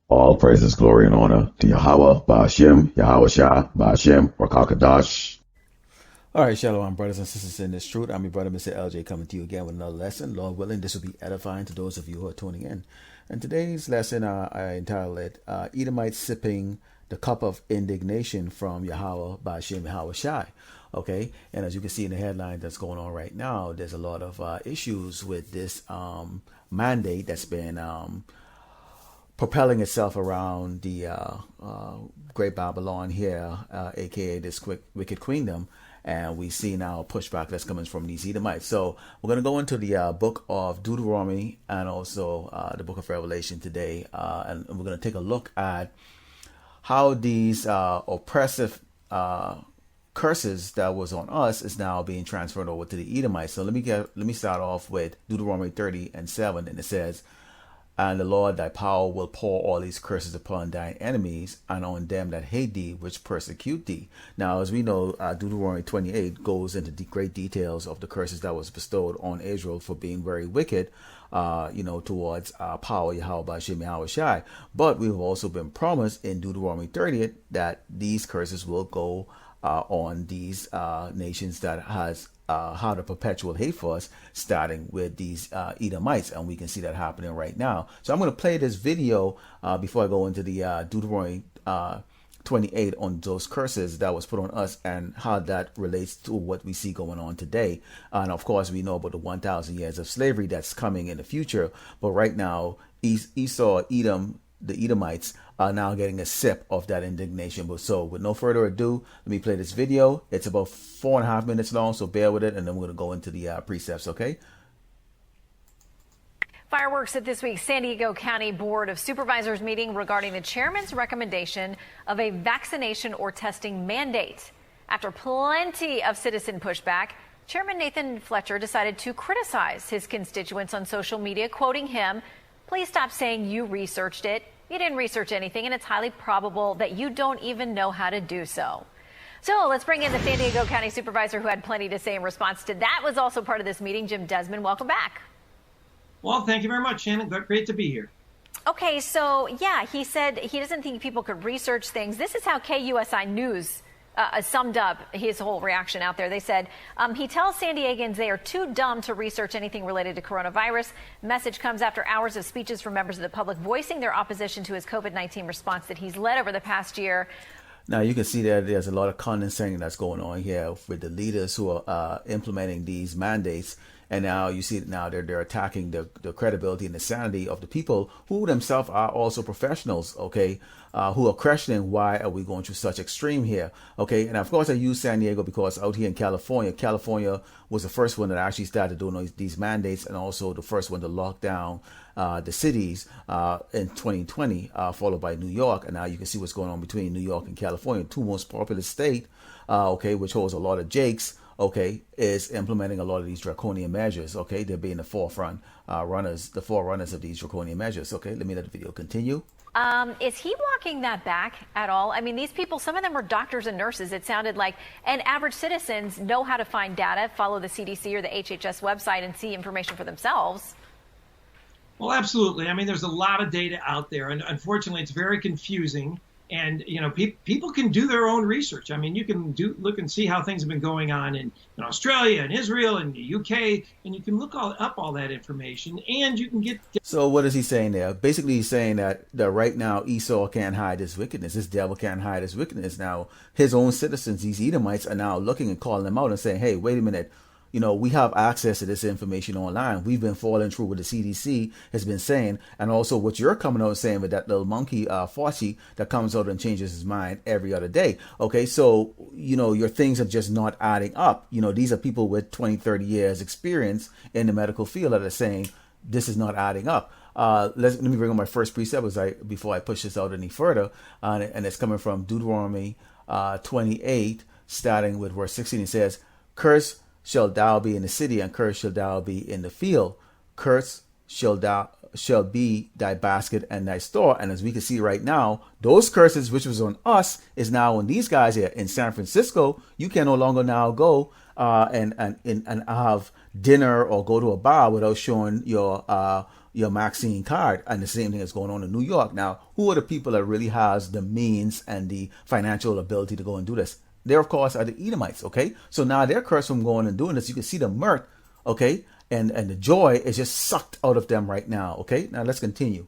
All praises, glory, and honor to Yahawah, Bahasham, Yahawashi, Bahasham, Rakakadash. All right, shalom, brothers and sisters in this truth. I'm your brother, Mr. LJ, coming to you again with another lesson. Lord willing, this will be edifying to those of you who are tuning in. And today's lesson, I entitled it, Edomites Sipping the Cup of Indignation from Yahawah, Bahasham, Yahawashi. Okay, and as you can see in the headline that's going on right now, there's a lot of issues with this mandate that's been propelling itself around the Great Babylon here, aka this wicked queendom. And we see now a pushback that's coming from these Edomites. So we're going to go into the book of Deuteronomy and also the book of Revelation today. And we're going to take a look at how these oppressive curses that was on us is now being transferred over to the Edomites. So let me start off with Deuteronomy 30:7, and it says, "And the Lord thy power will pour all these curses upon thine enemies and on them that hate thee, which persecute thee." Now, as we know, Deuteronomy 28 goes into the great details of the curses that was bestowed on Israel for being very wicked, towards power, Yahawah, Bahasham, Yahawashi. But we've also been promised in Deuteronomy 30 that these curses will go on these nations that has had a perpetual hate for us, starting with these Edomites, and we can see that happening right now. So I'm going to play this video before I go into the Deuteronomy 28 on those curses that was put on us and how that relates to what we see going on today. And of course, we know about the 1,000 years of slavery that's coming in the future. But right now, Esau, Edom, the Edomites are now getting a sip of that indignation. But so with no further ado, let me play this video. It's about 4.5 minutes long, so bear with it, and then we're going to go into the precepts, okay? Fireworks at this week's San Diego County Board of Supervisors meeting regarding the chairman's recommendation of a vaccination or testing mandate. After plenty of citizen pushback, Chairman Nathan Fletcher decided to criticize his constituents on social media, quoting him, "Please stop saying you researched it. You didn't research anything, and it's highly probable that you don't even know how to do so." So let's bring in the San Diego County Supervisor who had plenty to say in response to that. Was also part of this meeting, Jim Desmond. Welcome back. Well, thank you very much, Shannon. Great to be here. Okay, so yeah, he said he doesn't think people could research things. This is how KUSI News summed up his whole reaction out there. They said he tells San Diegans they are too dumb to research anything related to coronavirus. Message comes after hours of speeches from members of the public voicing their opposition to his COVID-19 response that he's led over the past year. Now you can see that there's a lot of condescending that's going on here with the leaders who are implementing these mandates. And now you see that now they're attacking the credibility and the sanity of the people who themselves are also professionals, okay, who are questioning why are we going through such extreme here, okay. And of course I use San Diego because out here in California was the first one that actually started doing these mandates, and also the first one to lock down the cities in 2020, followed by New York. And now you can see what's going on between New York and California, two most populous state, okay, which holds a lot of jakes, okay, is implementing a lot of these draconian measures. Okay, they're being the forerunners of these draconian measures. Okay, let me let the video continue. Is he walking that back at all? I mean, these people, some of them are doctors and nurses, it sounded like, and average citizens know how to find data, follow the CDC or the HHS website and see information for themselves. Well, absolutely. I mean, there's a lot of data out there, and unfortunately, it's very confusing. And, people can do their own research. I mean, you can look and see how things have been going on in Australia and Israel and the UK, and you can look up all that information, and you can get... So what is he saying there? Basically, he's saying that right now Esau can't hide his wickedness. This devil can't hide his wickedness. Now, his own citizens, these Edomites, are now looking and calling them out and saying, hey, wait a minute. We have access to this information online. We've been following through what the CDC has been saying, and also what you're coming out and saying with that little monkey Fauci that comes out and changes his mind every other day. Okay, so your things are just not adding up. These are people with 20, 30 years experience in the medical field that are saying this is not adding up. Let me bring on my first precept before I push this out any further, and it's coming from Deuteronomy 28, starting with verse 16. It says, "Curse shall thou be in the city, and cursed shall thou be in the field. Cursed shall be thy basket and thy store." And as we can see right now, those curses which was on us is now on these guys here in San Francisco. You can no longer now go and have dinner or go to a bar without showing your your vaccine card. And the same thing is going on in New York. Now, who are the people that really has the means and the financial ability to go and do this? There, of course, are the Edomites, okay? So now they're cursed from going and doing this. You can see the mirth, okay? And the joy is just sucked out of them right now, okay? Now let's continue.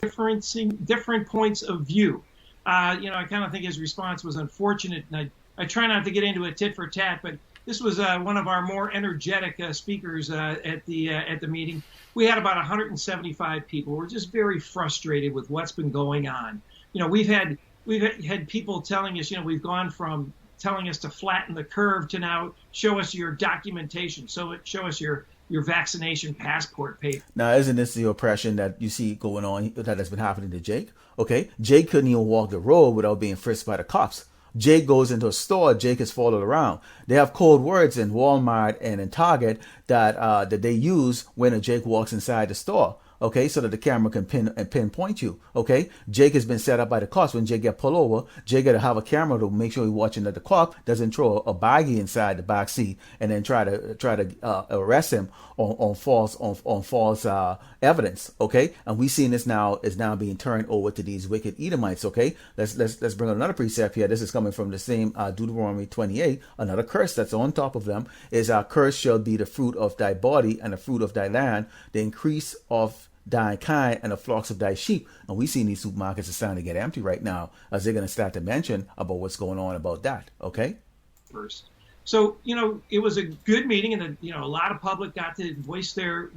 Different points of view. I kind of think his response was unfortunate, and I try not to get into a tit for tat, but this was one of our more energetic speakers at the meeting. We had about 175 people. We're just very frustrated with what's been going on. We've had people telling us, we've gone from telling us to flatten the curve to now show us your documentation, show us your vaccination passport paper. Now, isn't this the oppression that you see going on that has been happening to Jake? Okay, Jake couldn't even walk the road without being frisked by the cops. Jake goes into a store, Jake is followed around. They have code words in Walmart and in Target that they use when a Jake walks inside the store. Okay, so that the camera can pinpoint you. Okay, Jake has been set up by the cops. When Jake get pulled over, Jake got to have a camera to make sure he's watching that the cop doesn't throw a baggie inside the back seat and then try to arrest him on false evidence. Okay, and we seeing this now is now being turned over to these wicked Edomites. Okay, let's bring another precept here. This is coming from the same Deuteronomy 28. Another curse that's on top of them is curse shall be the fruit of thy body and the fruit of thy land, the increase of thy kind and the flocks of thy sheep. And we see these supermarkets are starting to get empty right now, as they're going to start to mention about what's going on about that. Okay. First. So, it was a good meeting, and a lot of public got to voice their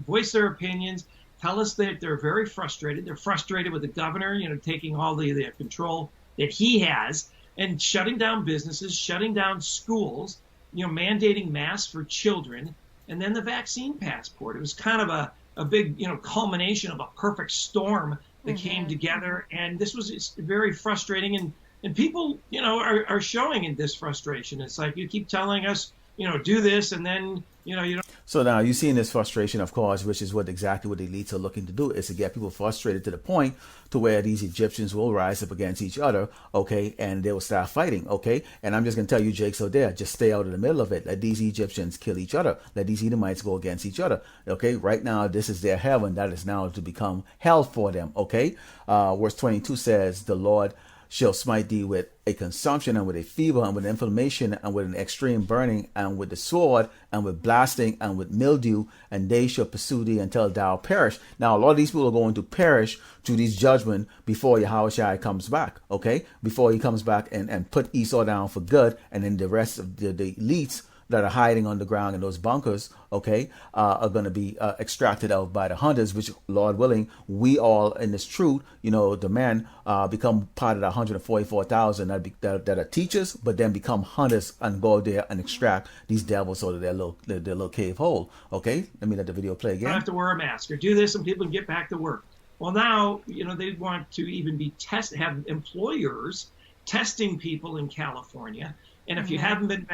opinions, tell us that they're very frustrated. They're frustrated with the governor, taking all the control that he has and shutting down businesses, shutting down schools, mandating masks for children, and then the vaccine passport. It was kind of a big, culmination of a perfect storm that came together. And this was very frustrating. And people, are showing in this frustration. It's like, you keep telling us, do this, and then, you don't. So now you're seeing this frustration, of course, which is exactly what the elites are looking to do, is to get people frustrated to the point to where these Egyptians will rise up against each other, okay, and they will start fighting, okay? And I'm just going to tell you, Jake, so there, just stay out of the middle of it. Let these Egyptians kill each other. Let these Edomites go against each other, okay? Right now, this is their heaven. That is now to become hell for them, okay? Verse 22 says, the Lord shall smite thee with a consumption and with a fever and with inflammation and with an extreme burning and with the sword and with blasting and with mildew, and they shall pursue thee until thou perish. Now, a lot of these people are going to perish through these judgment before Yahawashi comes back, okay? Before he comes back and put Esau down for good, and then the rest of the elites that are hiding underground in those bunkers, okay, are going to be extracted out by the hunters, which, Lord willing, we all in this truth, the men become part of the 144,000 that are teachers, but then become hunters and go there and extract these devils out of their little cave hole. Okay, let me let the video play again. You don't have to wear a mask or do this, and people can get back to work. Well, now, they want to even be have employers testing people in California. And if you haven't been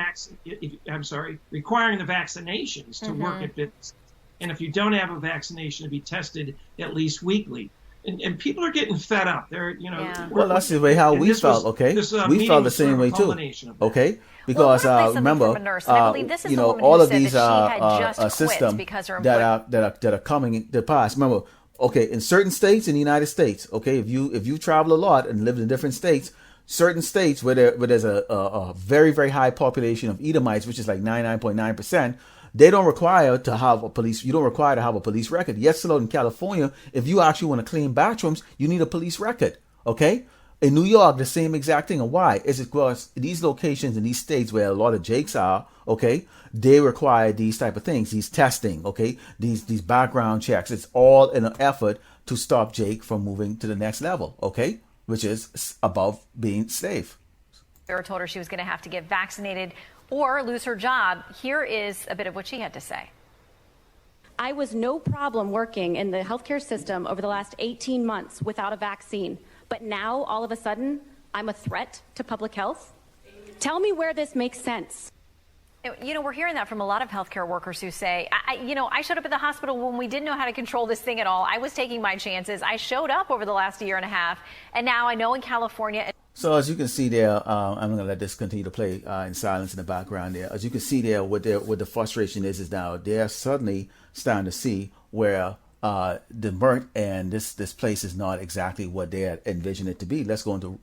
requiring the vaccinations to work at business. And if you don't have a vaccination, to be tested at least weekly. And people are getting fed up. They're, well, that's the way how we felt, okay? We felt the same way too, okay? Because remember, all of these systems that are coming to pass. Remember, okay, in certain states in the United States, okay, if you travel a lot and live in different states, certain states where there's a very, very high population of Edomites, which is like 99.9%, they don't require to have a police. You don't require to have a police record. Yes, so in California, if you actually want to clean bathrooms, you need a police record. Okay. In New York, the same exact thing. And why? Is it because these locations in these states where a lot of Jakes are, okay, they require these type of things, these testing, okay, these background checks. It's all in an effort to stop Jake from moving to the next level, okay, which is above being safe. Sarah told her she was going to have to get vaccinated or lose her job. Here is a bit of what she had to say. I was no problem working in the healthcare system over the last 18 months without a vaccine. But now, all of a sudden, I'm a threat to public health? Tell me where this makes sense. We're hearing that from a lot of healthcare workers who say, I showed up at the hospital when we didn't know how to control this thing at all. I was taking my chances. I showed up over the last year and a half. And now I know in California. So as you can see there, I'm going to let this continue to play in silence in the background there. As you can see there, what the frustration is now they're suddenly starting to see where burnt, and this place is not exactly what they had envisioned it to be. Let's go into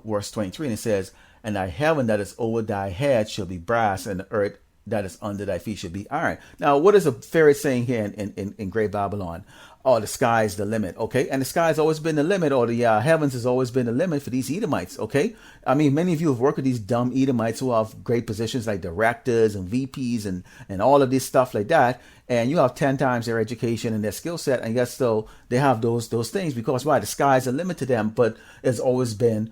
verse 23, and it says, "And thy heaven that is over thy head shall be brass, and the earth that is under thy feet shall be iron." Now, what is a fairy saying here in Great Babylon? Oh, the sky is the limit, okay? And the sky has always been the limit, or the heavens has always been the limit for these Edomites, okay? I mean, many of you have worked with these dumb Edomites who have great positions like directors and VPs and all of this stuff like that, and you have 10 times their education and their skill set, and yet still they have those things, because why? The sky is a limit to them, but it's always been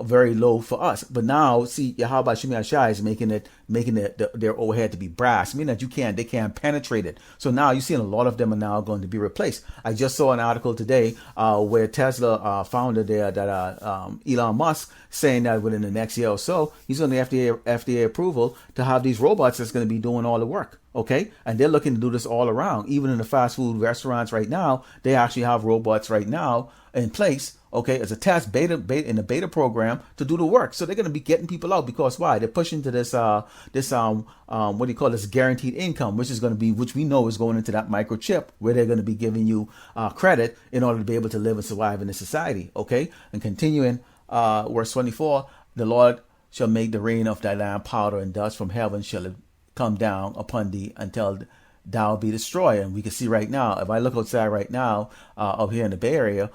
very low for us. But now, see, Yahawashi is making their overhead to be brass, meaning that they can't penetrate it. So now you're seeing a lot of them are now going to be replaced. I just saw an article today where Tesla founder there, that Elon Musk, saying that within the next year or so, he's going to FDA approval to have these robots that's going to be doing all the work. Okay, and they're looking to do this all around. Even in the fast food restaurants right now, they actually have robots right now in place. Okay, as a test beta in the beta program to do the work. So they're going to be getting people out, because why? They're pushing to this what do you call this, guaranteed income, which we know is going into that microchip, where they're going to be giving you credit in order to be able to live and survive in this society. Okay, and continuing verse 24, "The Lord shall make the rain of thy land powder, and dust from heaven shall come down upon thee until thou be destroyed." And we can see right now, if I look outside right now, up here in the Bay Area,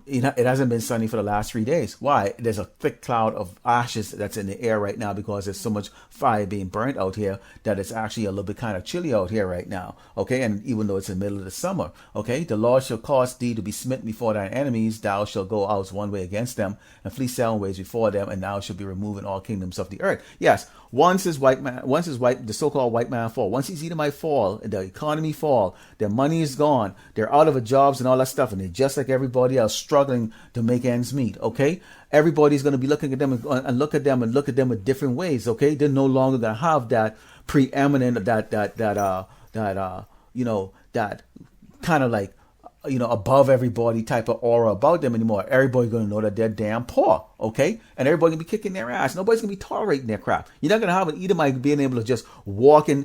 it hasn't been sunny for the last 3 days. Why? There's a thick cloud of ashes that's in the air right now, because there's so much fire being burnt out here that it's actually a little bit kind of chilly out here right now. Okay, and even though it's in the middle of the summer, okay, "The Lord shall cause thee to be smitten before thine enemies. Thou shalt go out one way against them, and flee 7 ways before them, and thou shalt be removed in all kingdoms of the earth." Yes, once the so-called white man fall, once these Edomites fall, the economy fall, their money is gone, they're out of jobs and all that stuff, and they're just like everybody else, struggling to make ends meet. Okay, everybody's going to be looking at them and look at them in different ways. Okay, they're no longer going to have that preeminent, that kind of like, above everybody type of aura about them anymore. Everybody's going to know that they're damn poor, okay? And everybody's going to be kicking their ass. Nobody's going to be tolerating their crap. You're not going to have an Edomite being able to just walk in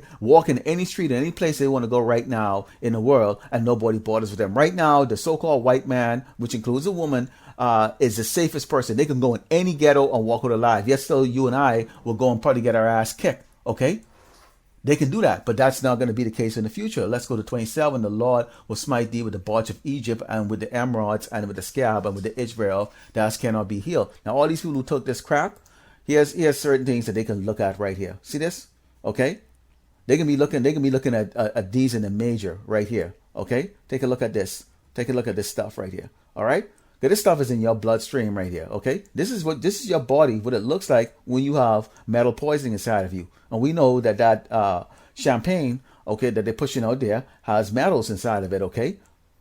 any street, in any place they want to go right now in the world, and nobody bothers with them. Right now, the so-called white man, which includes a woman, is the safest person. They can go in any ghetto and walk out alive. Yet still, you and I will go and probably get our ass kicked, okay? They can do that, but that's not going to be the case in the future. Let's go to 27. "The Lord will smite thee with the botch of Egypt, and with the emeralds, and with the scab, and with the itch that cannot be healed." Now, all these people who took this crap, here's certain things that they can look at right here. See this? Okay, they can be looking at these in the major right here. Okay, take a look at this. Take a look at this stuff right here. All right. Okay, this stuff is in your bloodstream right here. Okay, this is your body, what it looks like when you have metal poisoning inside of you. And we know that champagne, okay, that they're pushing out there has metals inside of it. Okay,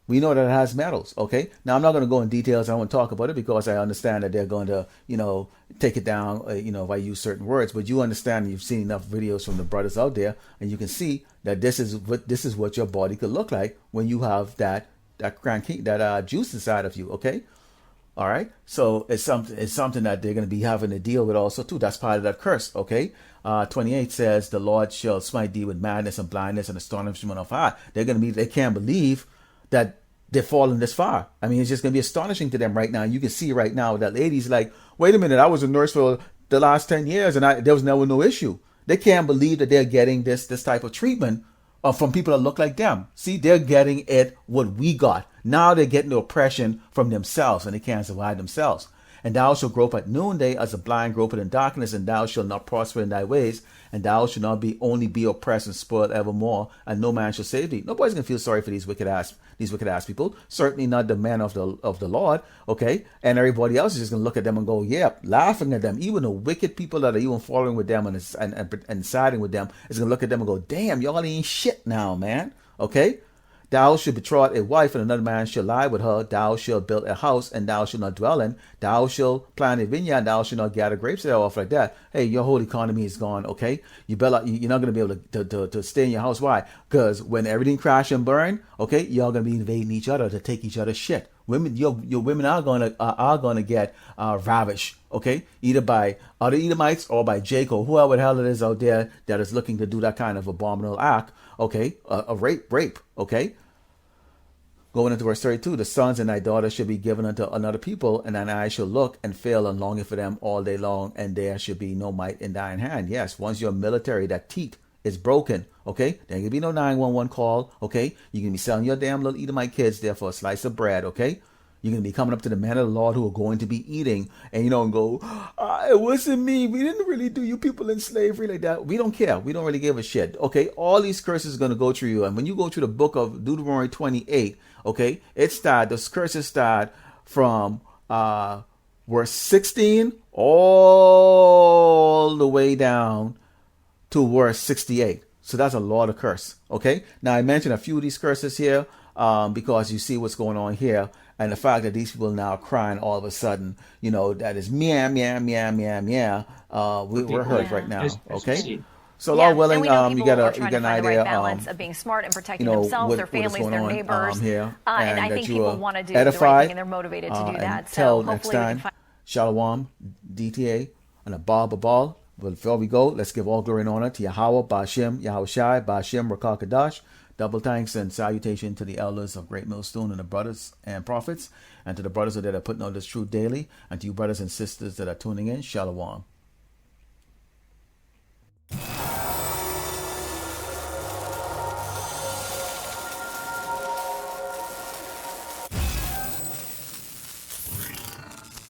we know that it has metals. Okay, now I'm not going to go in details. I won't talk about it, because I understand that they're going to, take it down, if I use certain words. But you understand, you've seen enough videos from the brothers out there, and you can see that this is what your body could look like when you have that juice inside of you. Okay, all right. So it's something that they're going to be having to deal with also too. That's part of that curse. Okay. 28 says, "The Lord shall smite thee with madness and blindness and astonishment of heart." They can't believe that they're falling this far. I mean, it's just going to be astonishing to them right now. You can see right now that lady's like, "Wait a minute, I was a nurse for the last 10 years and there was never no issue." They can't believe that they're getting this type of treatment from people that look like them. See, they're getting what we got. Now they're getting the oppression from themselves, and they can't survive themselves. "And thou shalt grope at noonday as a blind gropeth in darkness, and thou shalt not prosper in thy ways, and thou shalt not only be oppressed and spoiled evermore, and no man shall save thee." Nobody's gonna feel sorry for these wicked ass people. Certainly not the men of the Lord. Okay, and everybody else is just gonna look at them and go, yeah, laughing at them. Even the wicked people that are even following with them and siding with them is gonna look at them and go, "Damn, y'all ain't shit now, man." Okay. "Thou shalt betroth a wife, and another man shall lie with her. Thou shalt build a house, and thou shalt not dwell in. Thou shalt plant a vineyard, and thou shalt not gather grapes thereof," like that. Hey, your whole economy is gone. Okay, you're not going to be able to stay in your house. Why? Because when everything crash and burn, okay, y'all going to be invading each other to take each other's shit. Women, your women are going to get ravished. Okay, either by other Edomites or by Jacob, whoever the hell it is out there that is looking to do that kind of abominable act. Okay, a rape. Okay. Going into verse 32, the sons and thy daughters shall be given unto another people, and thine eyes shall look and fail and longing for them all day long, and there shall be no might in thine hand. Yes, once you're military, that teat is broken, okay? There ain't gonna be no 911 call, okay? You're gonna be selling your damn little Edomite kids there for a slice of bread, okay? You're going to be coming up to the men of the Lord who are going to be eating, and and go, it wasn't me. We didn't really do you people in slavery like that. We don't care. We don't really give a shit. Okay, all these curses are going to go through you. And when you go through the book of Deuteronomy 28, okay, those curses start from verse 16 all the way down to verse 68. So that's a lot of curse. Okay, now I mentioned a few of these curses here because you see what's going on here. And the fact that these people now are crying all of a sudden, that is meow, meow, meow, meow, meow. We're hurt right now, okay? So, Lord willing, you get an idea balance of being smart and protecting themselves, their families, their neighbors. Here, and I think people want to do the right thing, and they're motivated to do that. So next time, Shalom, DTA, and a ball. But before we go, let's give all glory and honor to Yahawah, Bahasham, Yahawashi, Bahasham, Rakakadash. Double thanks and salutation to the elders of Great Millstone and the brothers and prophets, and to the brothers that are putting on this truth daily, and to you brothers and sisters that are tuning in. Shalom.